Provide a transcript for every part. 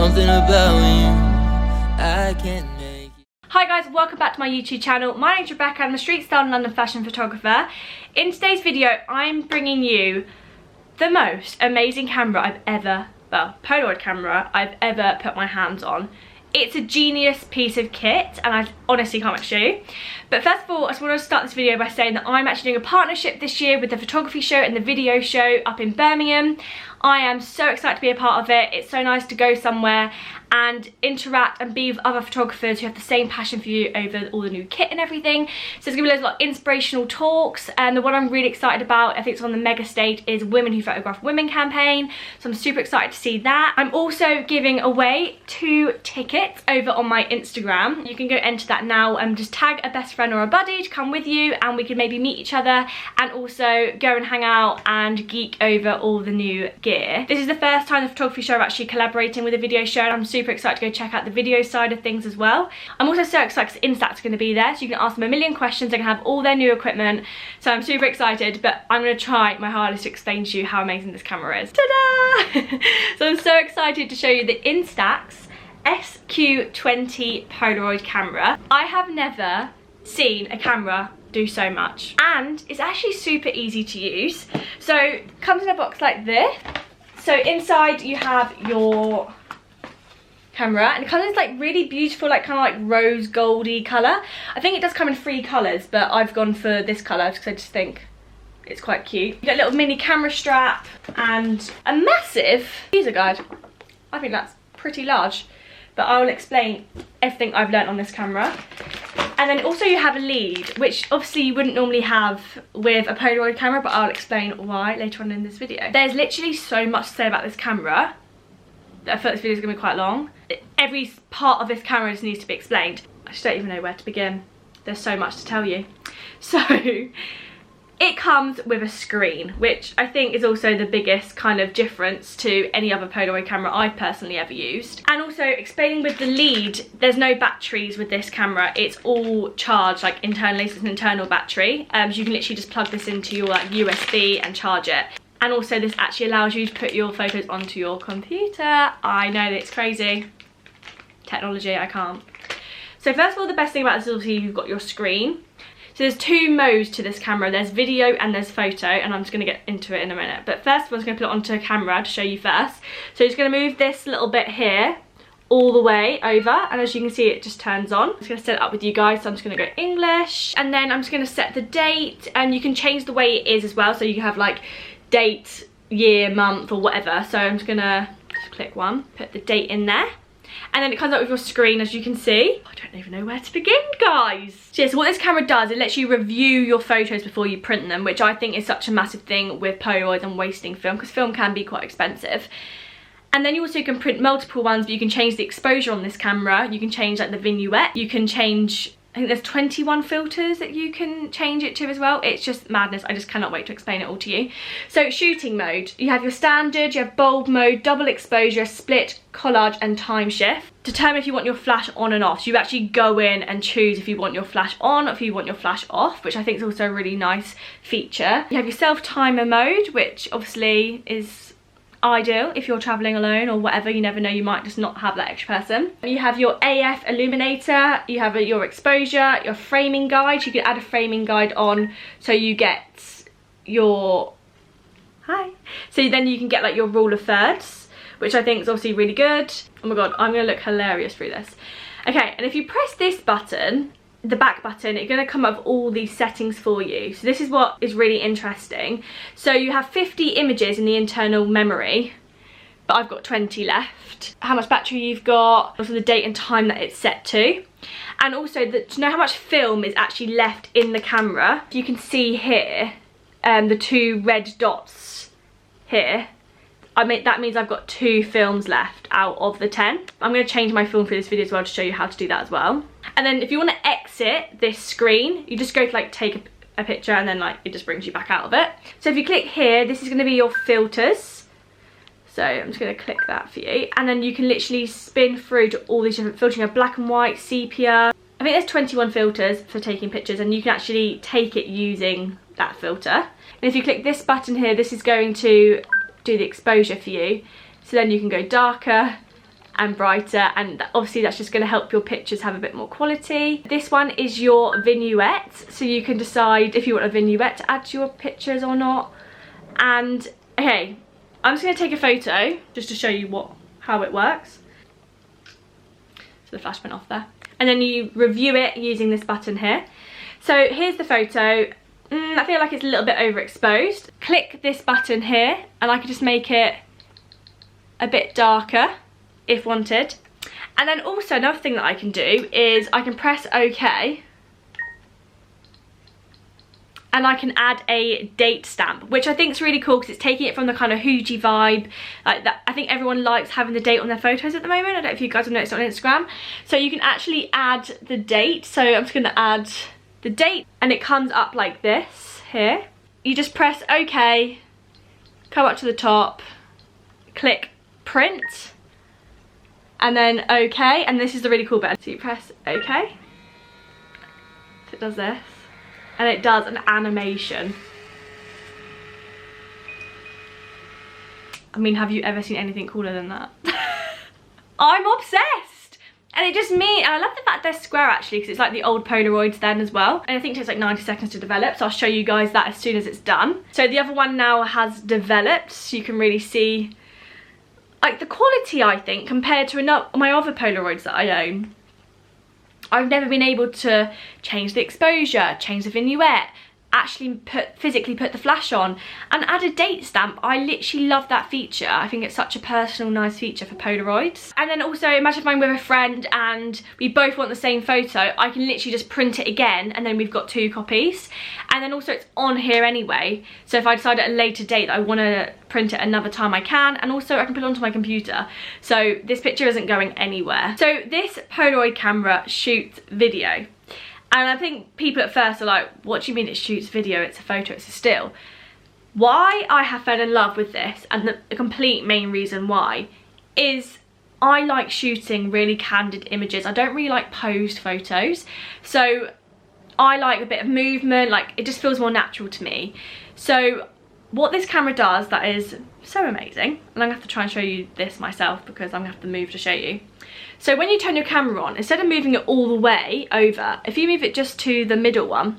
Something about you I can't make it. Hi guys, welcome back to my YouTube channel. My name's Rebecca, I'm a street style and London fashion photographer. In today's video, I'm bringing you the most amazing camera Polaroid camera I've ever put my hands on. It's a genius piece of kit and I honestly can't wait to show you. But first of all, I just want to start this video by saying that I'm actually doing a partnership this year with the photography show and the video show up in Birmingham. I am so excited to be a part of it. It's so nice to go somewhere and interact and be with other photographers who have the same passion for you over all the new kit and everything. So there's gonna be loads of like inspirational talks, and the one I'm really excited about, I think it's on the mega stage, is Women Who Photograph Women campaign. So I'm super excited to see that. I'm also giving away 2 tickets over on my Instagram. You can go enter that now and just tag a best friend or a buddy to come with you, and we can maybe meet each other and also go and hang out and geek over all the new gear. This is the first time the photography show are actually collaborating with a video show, and I'm super excited to go check out the video side of things as well. I'm also so excited because Instax are going to be there, so you can ask them a million questions. They can have all their new equipment, so I'm super excited, but I'm going to try my hardest to explain to you how amazing this camera is. Ta-da! So I'm so excited to show you the Instax SQ20 Polaroid camera. I have never seen a camera do so much, and it's actually super easy to use. So it comes in a box like this. So inside you have your camera, and it comes in this like really beautiful, like kind of like rose goldy colour. I think it does come in 3 colours, but I've gone for this colour because I just think it's quite cute. You get a little mini camera strap and a massive user guide. I think that's pretty large, but I will explain everything I've learnt on this camera. And then also you have a lead, which obviously you wouldn't normally have with a Polaroid camera, but I'll explain why later on in this video. There's literally so much to say about this camera that I feel this video is going to be quite long. Every part of this camera just needs to be explained. I just don't even know where to begin. There's so much to tell you. So it comes with a screen, which I think is also the biggest kind of difference to any other Polaroid camera I've personally ever used. And also explaining with the lead, there's no batteries with this camera. It's all charged like internally, so it's an internal battery. So you can literally just plug this into your like USB and charge it. And also this actually allows you to put your photos onto your computer. I know that it's crazy. Technology, I can't. So first of all, the best thing about this is obviously you've got your screen. So there's 2 modes to this camera. There's video and there's photo, and I'm just going to get into it in a minute. But first of all, I'm just going to put it onto a camera to show you first. So I'm just going to move this little bit here all the way over, and as you can see it just turns on. I'm just going to set it up with you guys, so I'm just going to go English, and then I'm just going to set the date, and you can change the way it is as well, so you can have like date, year, month or whatever. So I'm just going to click 1, put the date in there. And then it comes up with your screen, as you can see. I don't even know where to begin, guys. So yeah, so what this camera does, it lets you review your photos before you print them, which I think is such a massive thing with Polaroids and wasting film, because film can be quite expensive. And then you also can print multiple ones, but you can change the exposure on this camera. You can change like the vignette. You can change, I think there's 21 filters that you can change it to as well. It's just madness. I just cannot wait to explain it all to you. So shooting mode, you have your standard, you have bulb mode, double exposure, split, collage and time shift. Determine if you want your flash on and off. So you actually go in and choose if you want your flash on or if you want your flash off, which I think is also a really nice feature. You have your self timer mode, which obviously is ideal if you're traveling alone or whatever. You never know, you might just not have that extra person. You have your AF illuminator, you have your exposure, your framing guide. You can add a framing guide on, so you get your so then you can get like your rule of thirds, which I think is obviously really good. Oh my god, I'm gonna look hilarious through this. Okay, and if you press this button, the back button, it's going to come up with all these settings for you. So this is what is really interesting. So you have 50 images in the internal memory, but I've got 20 left. How much battery you've got, also the date and time that it's set to, and also to know how much film is actually left in the camera. You can see here the 2 red dots here. I mean, that means I've got 2 films left out of the 10. I'm going to change my film for this video as well to show you how to do that as well. And then if you want to exit this screen, you just go to like take a picture, and then like it just brings you back out of it. So if you click here, this is going to be your filters. So I'm just going to click that for you. And then you can literally spin through to all these different filters. You have black and white, sepia. I think there's 21 filters for taking pictures, and you can actually take it using that filter. And if you click this button here, this is going to do the exposure for you. So then you can go darker and brighter, and obviously that's just going to help your pictures have a bit more quality. This one is your vignette, so you can decide if you want a vignette to add to your pictures or not. And okay, I'm just going to take a photo just to show you how it works. So the flash went off there. And then you review it using this button here. So here's the photo. I feel like it's a little bit overexposed. Click this button here and I can just make it a bit darker if wanted. And then also another thing that I can do is I can press OK and I can add a date stamp, which I think is really cool because it's taking it from the kind of Fuji vibe like that. I think everyone likes having the date on their photos at the moment. I don't know if you guys have noticed on Instagram. So you can actually add the date. So I'm just going to add the date and it comes up like this here. You just press OK, come up to the top, click print, and then OK, and this is the really cool bit. So you press OK, so it does this, and it does an animation. I mean, have you ever seen anything cooler than that? I'm obsessed! And it just me, and I love the fact they're square actually, because it's like the old Polaroids then as well. And I think it takes like 90 seconds to develop, so I'll show you guys that as soon as it's done. So the other one now has developed, so you can really see like the quality, I think, compared to my other Polaroids that I own. I've never been able to change the exposure, change the vignette, actually physically put the flash on and add a date stamp. I literally love that feature. I think it's such a personal, nice feature for Polaroids. And then also, imagine if I'm with a friend and we both want the same photo, I can literally just print it again and then we've got 2 copies. And then also it's on here anyway, so if I decide at a later date that I want to print it another time, I can. And also I can put it onto my computer, so this picture isn't going anywhere. So this Polaroid camera shoots video. And I think people at first are like, what do you mean it shoots video? It's a photo, it's a still. Why I have fell in love with this, and the complete main reason why, is I like shooting really candid images. I don't really like posed photos. So I like a bit of movement, like it just feels more natural to me. So what this camera does that is so amazing, and I'm gonna have to try and show you this myself because I'm gonna have to move to show you. So when you turn your camera on, instead of moving it all the way over, if you move it just to the middle one,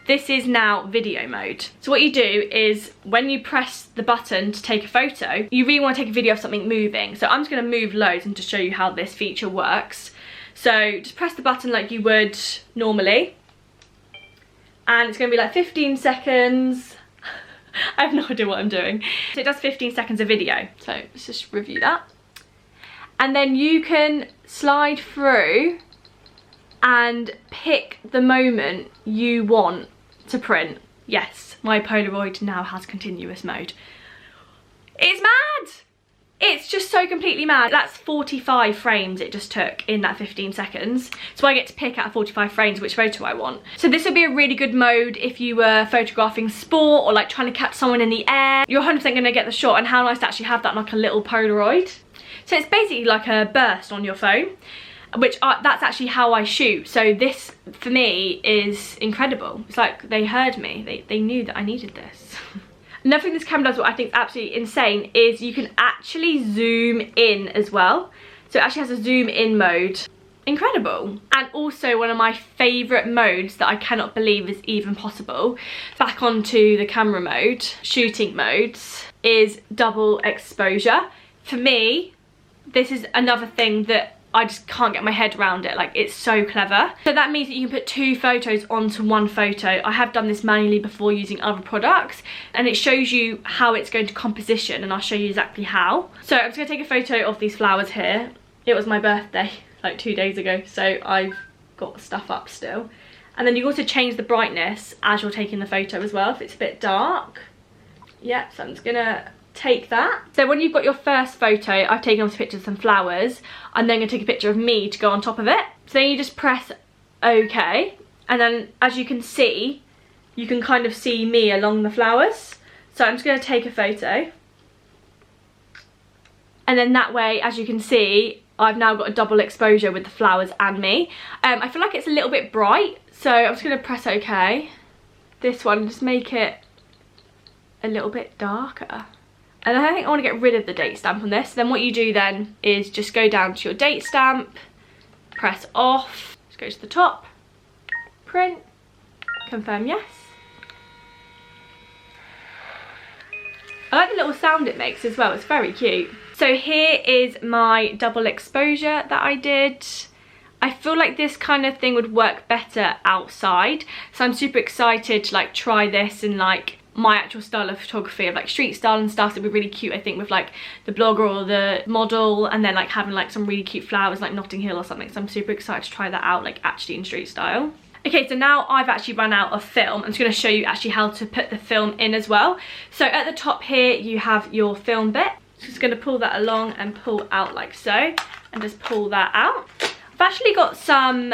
this is now video mode. So what you do is when you press the button to take a photo, you really want to take a video of something moving. So I'm just going to move loads and to show you how this feature works. So just press the button like you would normally, and it's going to be like 15 seconds. I have no idea what I'm doing. So it does 15 seconds of video. So let's just review that. And then you can slide through and pick the moment you want to print. Yes, my Polaroid now has continuous mode. It's mad! It's just so completely mad. That's 45 frames it just took in that 15 seconds. So I get to pick out of 45 frames which photo I want. So this would be a really good mode if you were photographing sport or like trying to catch someone in the air. You're 100% going to get the shot, and how nice to actually have that on like a little Polaroid. So it's basically like a burst on your phone, which that's actually how I shoot. So this for me is incredible. It's like they heard me, they knew that I needed this. Another thing this camera does, what I think is absolutely insane, is you can actually zoom in as well. So it actually has a zoom in mode. Incredible. And also one of my favourite modes that I cannot believe is even possible, back onto the camera mode, shooting modes, is double exposure. For me, this is another thing that I just can't get my head around it. Like, it's so clever. So that means that you can put 2 photos onto one photo. I have done this manually before using other products, and it shows you how it's going to composition, and I'll show you exactly how. So I'm just gonna take a photo of these flowers here. It was my birthday like 2 days ago, so I've got stuff up still. And then you also change the brightness as you're taking the photo as well if it's a bit dark. Yeah, so I'm just gonna take that. So when you've got your first photo, I've taken off pictures of some flowers. I'm then going to take a picture of me to go on top of it. So then you just press OK, and then as you can see, you can kind of see me along the flowers. So I'm just going to take a photo, and then that way, as you can see, I've now got a double exposure with the flowers and me. I feel like it's a little bit bright, so I'm just going to press OK. This one, just make it a little bit darker. And I think I want to get rid of the date stamp on this. Then what you do then is just go down to your date stamp, press off, just go to the top, print, confirm yes. I like the little sound it makes as well, it's very cute. So here is my double exposure that I did. I feel like this kind of thing would work better outside. So I'm super excited to like try this in like my actual style of photography of like street style and stuff. So it'd be really cute, I think, with like the blogger or the model, and then like having like some really cute flowers like Notting Hill or something. So I'm super excited to try that out like actually in street style. Okay, so now I've actually run out of film. I'm just going to show you actually how to put the film in as well. So at the top here you have your film bit. Just going to pull that along and pull out like so, and just pull that out. I've actually got some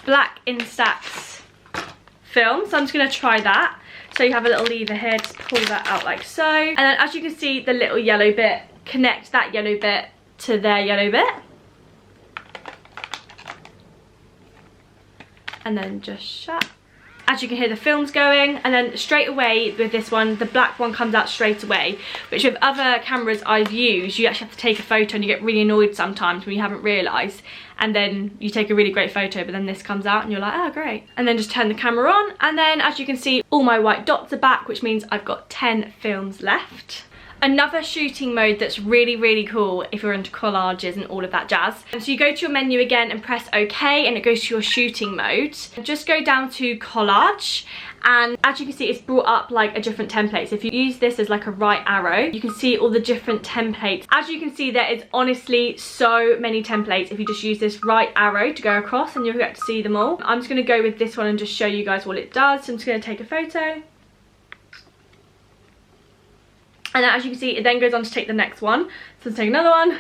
black Instax film, so I'm just going to try that. So you have a little lever here, just pull that out like so. And then as you can see, the little yellow bit, connect that yellow bit to their yellow bit. And then just shut. As you can hear, the film's going, and then straight away with this one, the black one comes out straight away, which with other cameras I've used, you actually have to take a photo and you get really annoyed sometimes when you haven't realised, and then you take a really great photo, but then this comes out and you're like, oh great. And then just turn the camera on, and then as you can see, all my white dots are back, which means I've got 10 films left. Another shooting mode that's really, really cool if you're into collages and all of that jazz. And so you go to your menu again and press OK, and it goes to your shooting mode. Just go down to collage, and as you can see, it's brought up like a different template. So if you use this as like a right arrow, you can see all the different templates. As you can see, there is honestly so many templates if you just use this right arrow to go across, and you'll get to see them all. I'm just going to go with this one and just show you guys what it does. So I'm just going to take a photo. And then as you can see, it then goes on to take the next one. So let's take another one.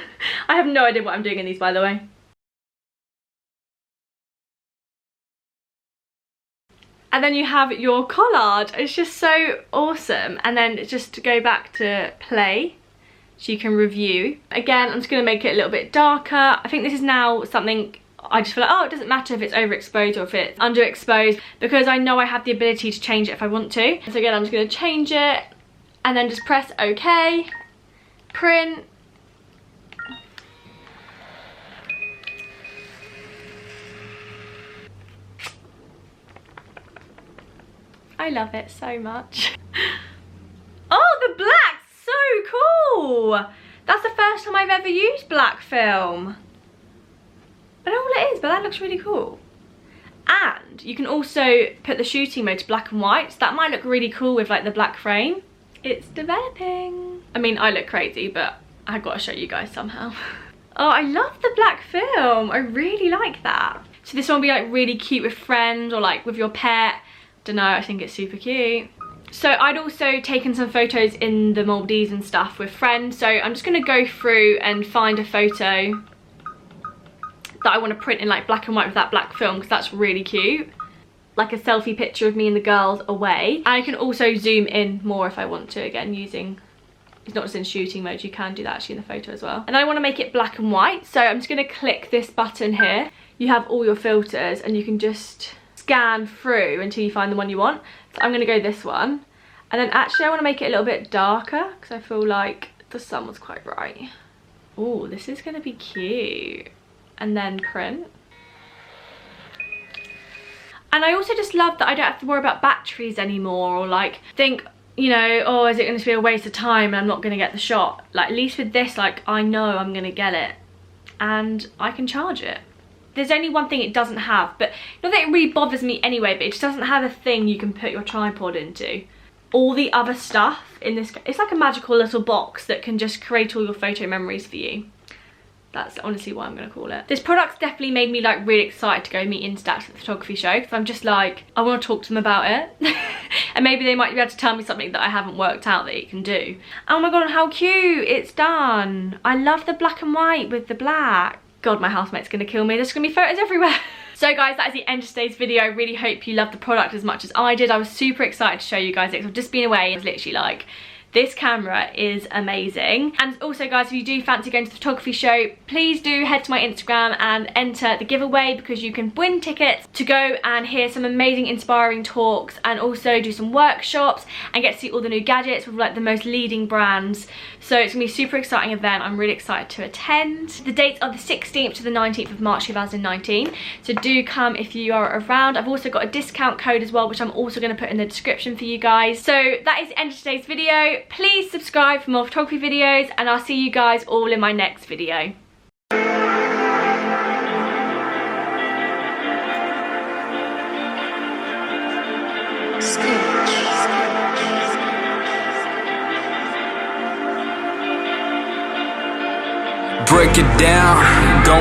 I have no idea what I'm doing in these, by the way. And then you have your collage. It's just so awesome. And then just to go back to play, so you can review. Again, I'm just going to make it a little bit darker. I think this is now something I just feel like, oh, it doesn't matter if it's overexposed or if it's underexposed, because I know I have the ability to change it if I want to. So again, I'm just going to change it. And then just press OK, print. I love it so much. Oh, the black's so cool. That's the first time I've ever used black film. I don't know what it is, but that looks really cool. And you can also put the shooting mode to black and white. So that might look really cool with like the black frame. It's developing. I mean, I look crazy, but I've got to show you guys somehow. Oh, I love the black film. I really like that. So this one will be like really cute with friends or like with your pet. Don't know, I think it's super cute. So I'd also taken some photos in the Maldives and stuff with friends. So I'm just going to go through and find a photo that I want to print in like black and white with that black film, because that's really cute. Like a selfie picture of me and the girls away. And I can also zoom in more if I want to, again using, it's not just in shooting mode, you can do that actually in the photo as well. And I want to make it black and white, so I'm just going to click this button here. You have all your filters and you can just scan through until you find the one you want. So I'm going to go this one. And then actually I want to make it a little bit darker because I feel like the sun was quite bright. Oh, this is going to be cute. And then print. And I also just love that I don't have to worry about batteries anymore, or like think, you know, oh, is it going to be a waste of time and I'm not going to get the shot. Like at least with this, like I know I'm going to get it and I can charge it. There's only one thing it doesn't have, but not that it really bothers me anyway, but it just doesn't have a thing you can put your tripod into. All the other stuff in this, it's like a magical little box that can just create all your photo memories for you. That's honestly what I'm going to call it. This product's definitely made me like really excited to go meet Instax at the photography show, because I'm just like, I want to talk to them about it. And maybe they might be able to tell me something that I haven't worked out that it can do. Oh my god, how cute, it's done. I love the black and white with the black. God, my housemate's going to kill me. There's going to be photos everywhere. So guys, that is the end of today's video. I really hope you loved the product as much as I did. I was super excited to show you guys it, because I've just been away. It was literally like This camera is amazing. And also guys, if you do fancy going to the photography show, please do head to my Instagram and enter the giveaway, because you can win tickets to go and hear some amazing inspiring talks and also do some workshops and get to see all the new gadgets with like the most leading brands. So it's gonna be a super exciting event. I'm really excited to attend. The dates are the 16th to the 19th of March 2019, so do come if you are around. I've also got a discount code as well, which I'm also going to put in the description for you guys. So that is the end of today's video. Please subscribe for more photography videos, and I'll see you guys all in my next video. Break it down, go